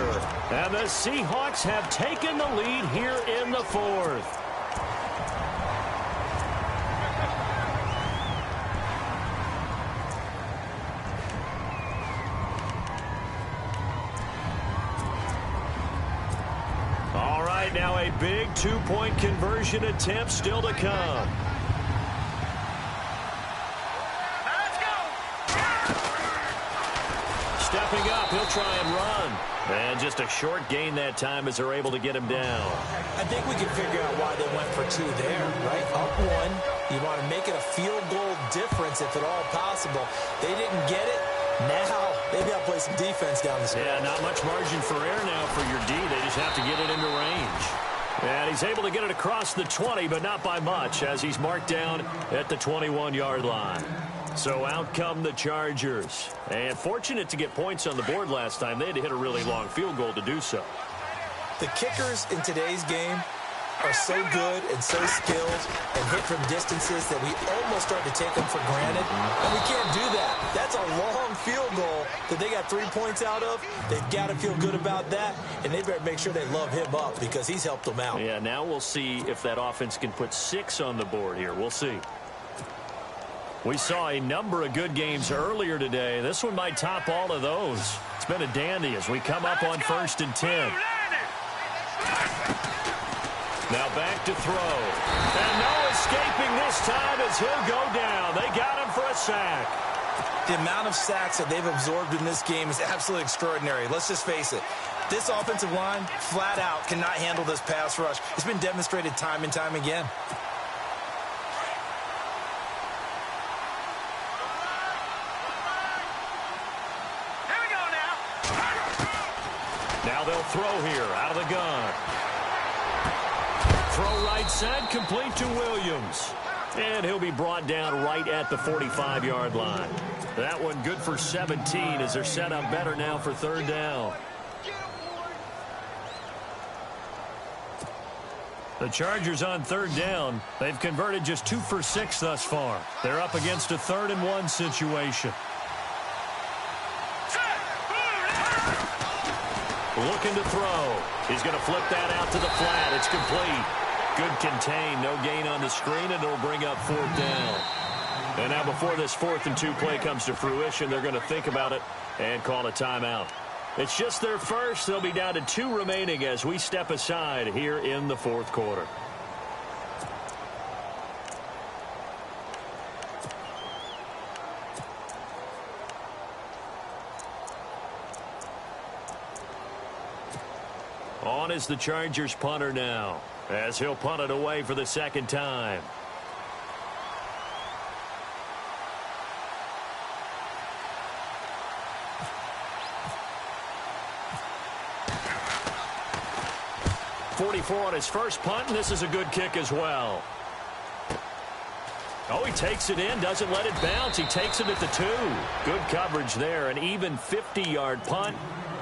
S3: And the Seahawks have taken the lead here in the 4th. All right, now a big 2-point conversion attempt still to come. Stepping up, he'll try and run. And just a short gain that time as they're able to get him down.
S4: I think we can figure out why they went for 2 there, right? Up 1. You want to make it a field goal difference if at all possible. They didn't get it. Now, they've got to play some defense down the stretch.
S3: Yeah, not much margin for error now for your D. They just have to get it into range. And he's able to get it across the 20, but not by much, as he's marked down at the 21-yard line. So out come the Chargers. And fortunate to get points on the board last time. They had to hit a really long field goal to do so.
S4: The kickers in today's game are so good and so skilled and hit from distances that we almost start to take them for granted. And we can't do that. That's a long field goal that they got 3 points out of. They've got to feel good about that. And they better make sure they love him up because he's helped them out.
S3: Yeah, now we'll see if that offense can put 6 on the board here. We'll see. We saw a number of good games earlier today. This one might top all of those. It's been a dandy as we come up on 1st and 10. Now back to throw. And no escaping this time as he'll go down. They got him for a sack.
S4: The amount of sacks that they've absorbed in this game is absolutely extraordinary. Let's just face it. This offensive line, flat out, cannot handle this pass rush. It's been demonstrated time and time again.
S3: Now they'll throw here out of the gun. Throw right side, complete to Williams. And he'll be brought down right at the 45-yard line. That one good for 17 as they're set up better now for 3rd down. The Chargers on third down. They've converted just 2 for 6 thus far. They're up against a 3rd and 1 situation. Looking to throw. He's going to flip that out to the flat. It's complete. Good contain. No gain on the screen, and it'll bring up 4th down. And now before this 4th and 2 play comes to fruition, they're going to think about it and call a timeout. It's just their first. They'll be down to 2 remaining as we step aside here in the 4th quarter. On is the Chargers punter now, as he'll punt it away for the 2nd time. .44 on his first punt, and this is a good kick as well. Oh, he takes it in, doesn't let it bounce. He takes it at the 2. Good coverage there. An even 50-yard punt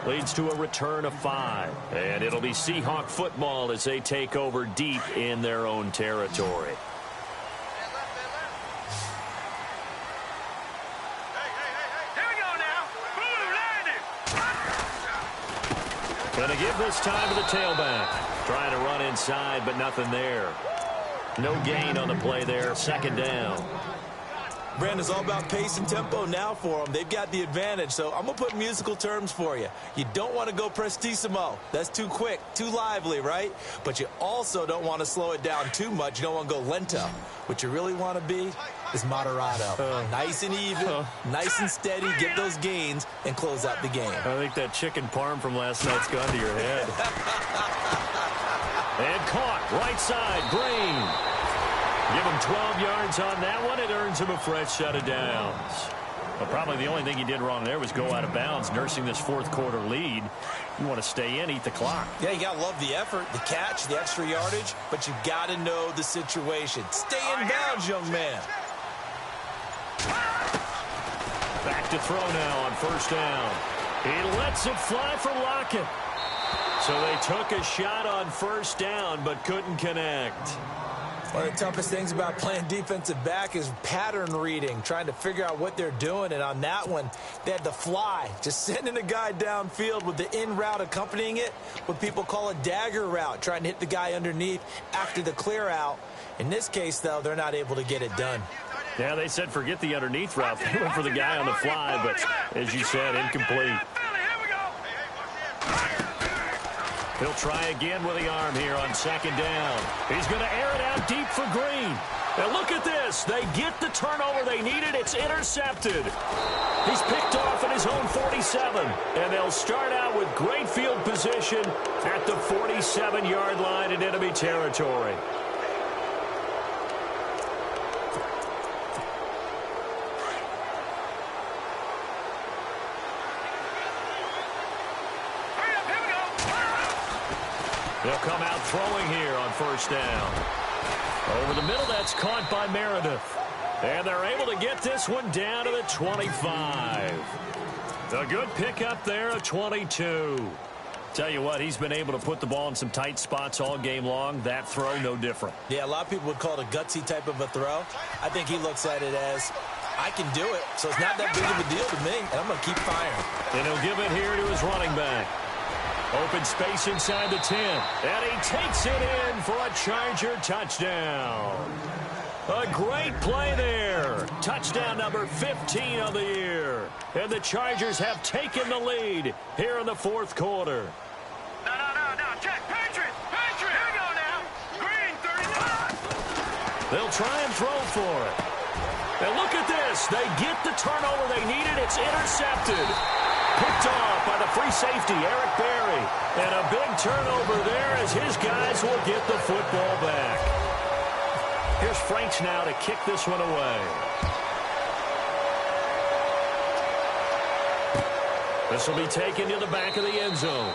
S3: leads to a return of 5. And it'll be Seahawk football as they take over deep in their own territory. Going to give this time to the tailback. Trying to run inside, but nothing there. No gain on the play there. 2nd down.
S4: Brandon, it's all about pace and tempo now for them. They've got the advantage, so I'm going to put musical terms for you. You don't want to go prestissimo. That's too quick, too lively, right? But you also don't want to slow it down too much. You don't want to go lento. What you really want to be is moderato. Nice and even, nice and steady, get those gains, and close out the game.
S3: I think that chicken parm from last night's gone to your head. And caught, right side, Green. Give him 12 yards on that one. It earns him a fresh set of downs. Well, probably the only thing he did wrong there was go out of bounds, nursing this 4th quarter lead. You want to stay in, eat the clock.
S4: Yeah, you got to love the effort, the catch, the extra yardage, but you got to know the situation. Stay in bounds, young man.
S3: Back to throw now on 1st down. He lets it fly for Lockett. So they took a shot on 1st down, but couldn't connect.
S4: One of the toughest things about playing defensive back is pattern reading, trying to figure out what they're doing. And on that one, they had the fly, just sending a guy downfield with the in route accompanying it, what people call a dagger route, trying to hit the guy underneath after the clear out. In this case, though, they're not able to get it done.
S3: Yeah, they said forget the underneath route. They went for the guy on the fly, but as you said, incomplete. He'll try again with the arm here on 2nd down. He's going to air it out deep for Green. And look at this. They get the turnover they needed. It's intercepted. He's picked off at his own 47. And they'll start out with great field position at the 47-yard line in enemy territory. They'll come out throwing here on 1st down. Over the middle, that's caught by Meredith. And they're able to get this one down to the 25. A good pickup there of 22. Tell you what, he's been able to put the ball in some tight spots all game long. That throw, no different.
S4: Yeah, a lot of people would call it a gutsy type of a throw. I think he looks at it as, I can do it, so it's not that big of a deal to me, and I'm going to keep firing.
S3: And he'll give it here to his running back. Open space inside the 10. And he takes it in for a Charger touchdown. A great play there. Touchdown number 15 of the year. And the Chargers have taken the lead here in the 4th quarter.
S5: No. Check. Patriot. Here we go now. Green, 39.
S3: They'll try and throw for it. And look at this. They get the turnover they needed. It's intercepted. Picked off by the free safety, Eric Berry. And a big turnover there as his guys will get the football back. Here's Franks now to kick this one away. This will be taken to the back of the end zone.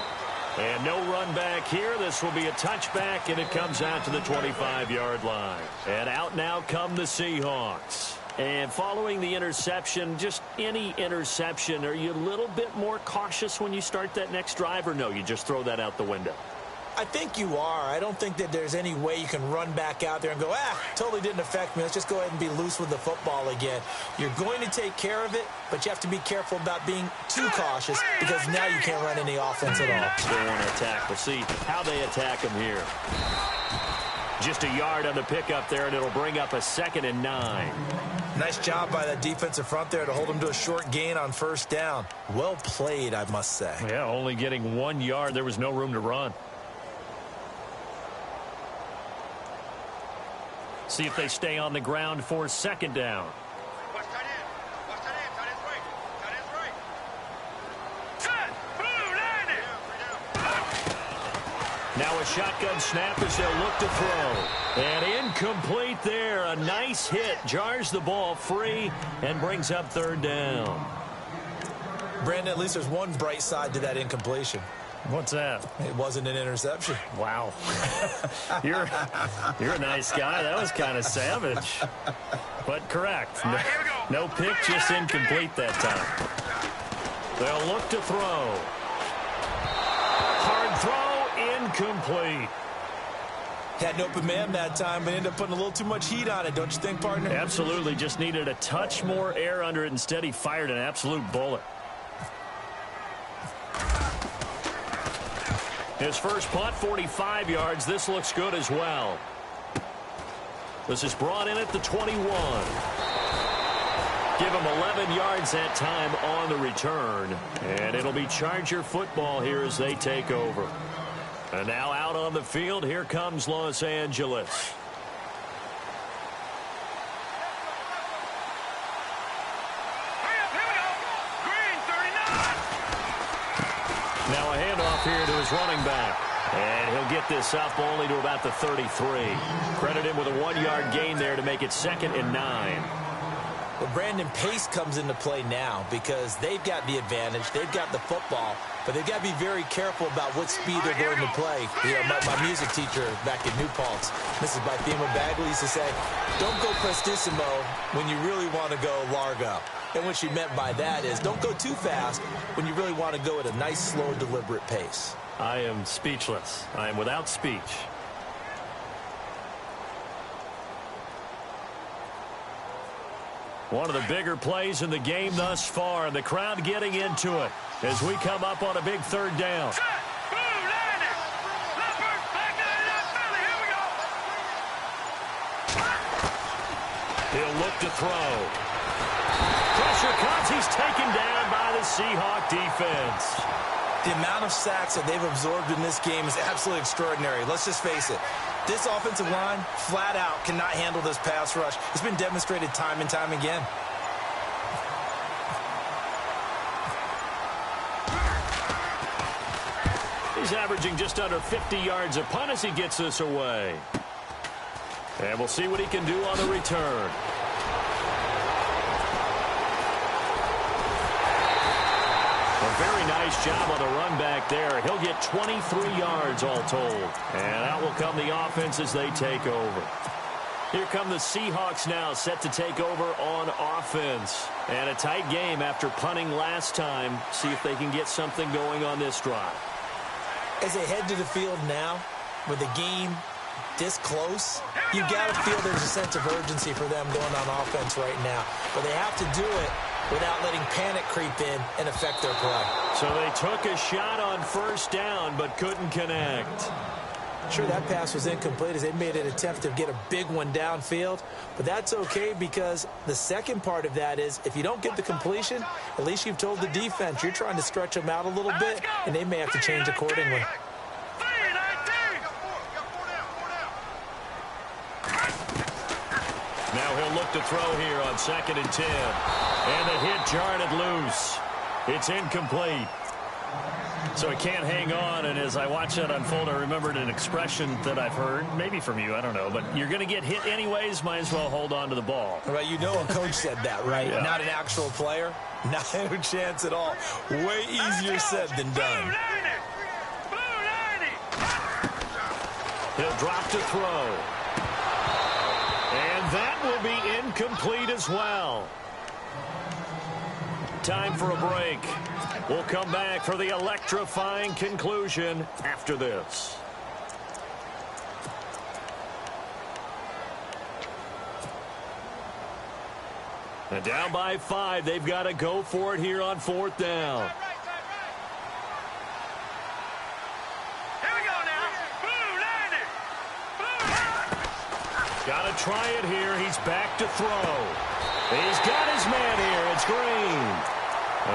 S3: And no run back here. This will be a touchback, and it comes out to the 25-yard line. And out now come the Seahawks. And following the interception, just any interception, are you a little bit more cautious when you start that next drive, or no, you just throw that out the window?
S4: I think you are. I don't think that there's any way you can run back out there and go, totally didn't affect me. Let's just go ahead and be loose with the football again. You're going to take care of it, but you have to be careful about being too cautious because now you can't run any offense at all.
S3: They want to attack. We'll see how they attack him here. Just a yard on the pickup there, and it'll bring up a 2nd and 9.
S4: Nice job by that defensive front there to hold him to a short gain on first down. Well played, I must say.
S3: Yeah, only getting 1 yard. There was no room to run. See if they stay on the ground for 2nd down.
S5: Watch tight end. Watch tight end. Tight end's right. Tight end's right. Set. Blue, 90.
S3: Now a shotgun snap as they'll look to throw. And incomplete there. A nice hit. Jars the ball free and brings up 3rd down.
S4: Brandon, at least there's one bright side to that incompletion.
S3: What's that?
S4: It wasn't an interception.
S3: Wow. You're a nice guy. That was kind of savage. But correct. No pick, just incomplete that time. They'll look to throw. Hard throw, incomplete.
S4: Had an open man that time, but ended up putting a little too much heat on it, don't you think, partner?
S3: Absolutely. Just needed a touch more air under it. Instead, he fired an absolute bullet. His first punt, 45 yards. This looks good as well. This is brought in at the 21. Give him 11 yards that time on the return. And it'll be Charger football here as they take over. And now out on the field, here comes Los Angeles. Now a handoff here to his running back. And he'll get this up only to about the 33. Credit him with a 1-yard gain there to make it 2nd and 9.
S4: Well, Brandon, pace comes into play now because they've got the advantage. They've got the football, but they've got to be very careful about what speed they're going to play. You know, my music teacher back in New Paltz, Mrs. Bythema Bagley, used to say, don't go prestissimo when you really want to go largo. And what she meant by that is don't go too fast when you really want to go at a nice, slow, deliberate pace.
S3: I am speechless. I am without speech. One of the bigger plays in the game thus far. The crowd getting into it as we come up on a big 3rd down. He'll look to throw. Pressure comes. He's taken down by the Seahawk defense.
S4: The amount of sacks that they've absorbed in this game is absolutely extraordinary. Let's just face it. This offensive line, flat out, cannot handle this pass rush. It's been demonstrated time and time again.
S3: He's averaging just under 50 yards a punt as he gets this away. And we'll see what he can do on the return. A very nice job on the run back there. He'll get 23 yards all told. And out will come the offense as they take over. Here come the Seahawks now, set to take over on offense. And a tight game after punting last time. See if they can get something going on this drive.
S4: As they head to the field now, with the game this close, you've got to feel there's a sense of urgency for them going on offense right now. But they have to do it without letting panic creep in and affect their play.
S3: So they took a shot on first down, but couldn't connect.
S4: Sure, that pass was incomplete as they made an attempt to get a big one downfield, but that's okay because the second part of that is if you don't get the completion, at least you've told the defense you're trying to stretch them out a little bit, and they may have to change accordingly.
S3: Now he'll look to throw here on 2nd and 10. And the hit jarred it loose. It's incomplete. So he can't hang on, and as I watch that unfold, I remembered an expression that I've heard, maybe from you, I don't know, but you're going to get hit anyways, might as well hold on to the ball.
S4: Right, you know a coach said that, right?
S3: Yeah.
S4: Not an actual player. Not a chance at all. Way easier said than done.
S3: He'll drop to throw. And that will be incomplete as well. Time for a break. We'll come back for the electrifying conclusion after this. And down by 5, they've got to go for it here on 4th down.
S5: Here we go now. Blue landed. Blue.
S3: Got to try it here. He's back to throw. He's got his man here. It's Green.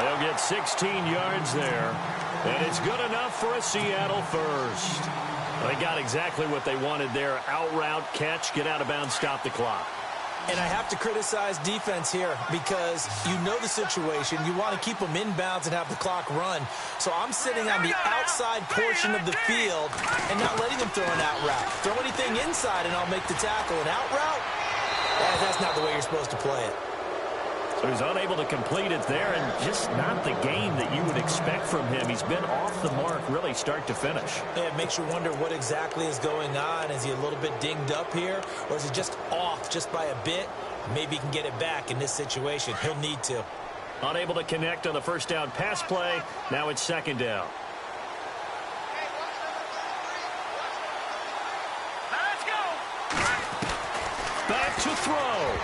S3: They'll get 16 yards there. And it's good enough for a Seattle first. They got exactly what they wanted there. Out route, catch, get out of bounds, stop the clock.
S4: And I have to criticize defense here because you know the situation. You want to keep them inbounds and have the clock run. So I'm sitting on the outside portion of the field and not letting them throw an out route. Throw anything inside and I'll make the tackle. An out route? That's not the way you're supposed to play it.
S3: So he's unable to complete it there, and just not the game that you would expect from him. He's been off the mark really start to finish.
S4: Yeah, it makes you wonder what exactly is going on. Is he a little bit dinged up here, or is he just off just by a bit? Maybe he can get it back in this situation. He'll need to.
S3: Unable to connect on the first down pass play. Now it's 2nd down.
S5: Let's go.
S3: Back to throw.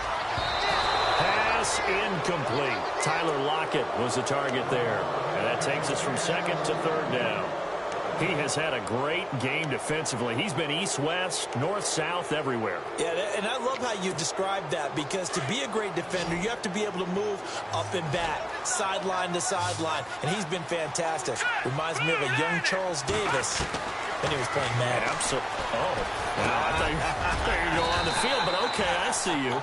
S3: Pass incomplete. Tyler Lockett was the target there. And that takes us from 2nd to 3rd down. He has had a great game defensively. He's been east-west, north-south, everywhere.
S4: Yeah, and I love how you described that, because to be a great defender, you have to be able to move up and back, sideline to sideline, and he's been fantastic. Reminds me of a young Charles Davis when he was playing Madden.
S3: Absolutely. Oh, no, I thought you were going on the field, but okay, I see you.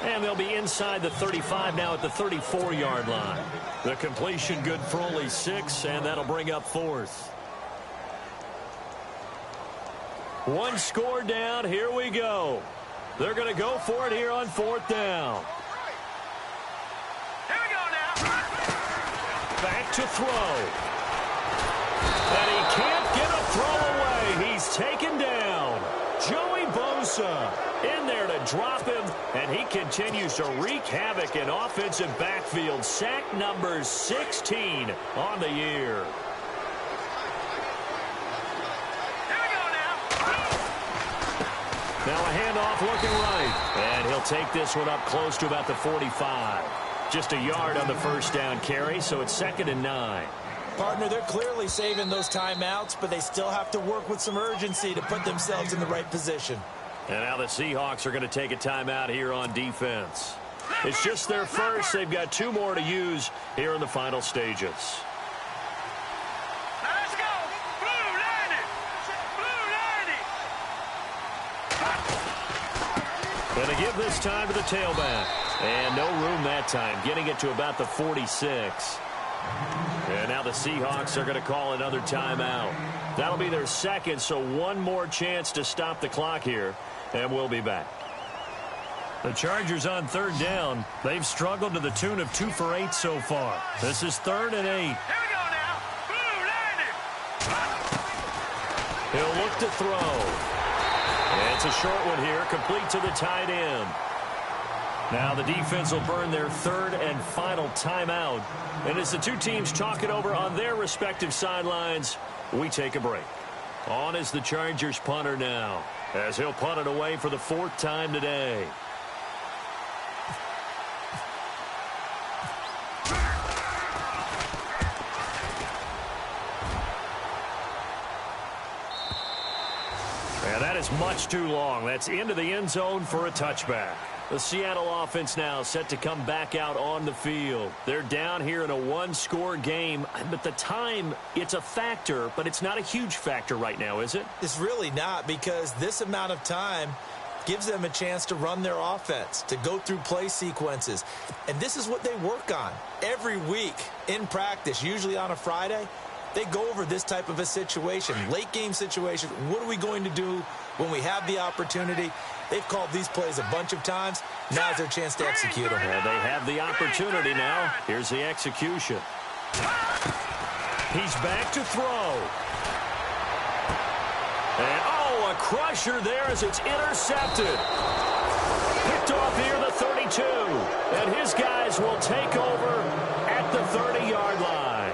S3: And they'll be inside the 35 now at the 34-yard line. The completion good for only 6, and that'll bring up 4th. One score down. Here we go. They're going to go for it here on 4th down.
S5: Here we go now.
S3: Back to throw. And he can't get a throw away. He's taken down. Joey Bosa in there to drop him, and he continues to wreak havoc in offensive backfield. Sack number 16 on the year.
S5: Here we go now.
S3: Now a handoff looking right, and he'll take this one up close to about the 45. Just a yard on the first down carry, so it's 2nd and 9.
S4: Partner, they're clearly saving those timeouts, but they still have to work with some urgency to put themselves in the right position.
S3: And now the Seahawks are going to take a timeout here on defense. It's just their first. They've got 2 more to use here in the final stages.
S5: Let's go. Blue landed. Blue landed.
S3: Going to give this time to the tailback. And no room that time, getting it to about the 46. And now the Seahawks are going to call another timeout. That'll be their 2nd, so one more chance to stop the clock here, and we'll be back. The Chargers on 3rd down. They've struggled to the tune of 2 for 8 so far. This is 3rd and 8.
S5: Here we go now. Blue landed.
S3: He'll look to throw. And it's a short one here, complete to the tight end. Now the defense will burn their 3rd and final timeout. And as the 2 teams talk it over on their respective sidelines, we take a break. On is the Chargers punter now, as he'll punt it away for the 4th time today. And that is much too long. That's into the end zone for a touchback. The Seattle offense now set to come back out on the field. They're down here in a 1-score game, but the time, it's a factor, but it's not a huge factor right now, is it?
S4: It's really not, because this amount of time gives them a chance to run their offense, to go through play sequences. And this is what they work on every week in practice, usually on a Friday. They go over this type of a situation, late game situation. What are we going to do when we have the opportunity? They've called these plays a bunch of times. Now's their chance to execute them.
S3: Well, they have the opportunity now. Here's the execution. He's back to throw. And, oh, a crusher there as it's intercepted. Picked off near the 32. And his guys will take over at the 30-yard line.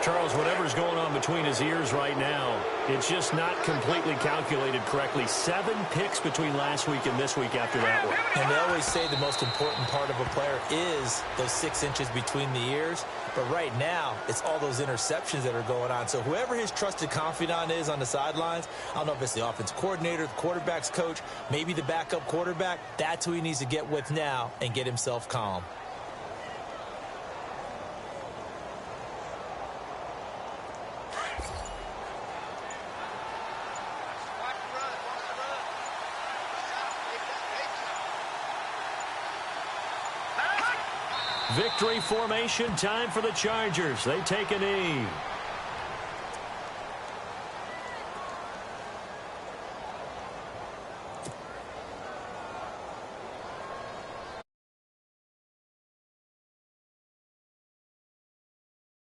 S3: Charles, whatever's going on between his ears right now, it's just not completely calculated correctly. 7 picks between last week and this week after that one.
S4: And they always say the most important part of a player is those 6 inches between the ears. But right now, it's all those interceptions that are going on. So whoever his trusted confidant is on the sidelines, I don't know if it's the offense coordinator, the quarterback's coach, maybe the backup quarterback, that's who he needs to get with now and get himself calm.
S3: Victory formation, time for the Chargers. They take a knee.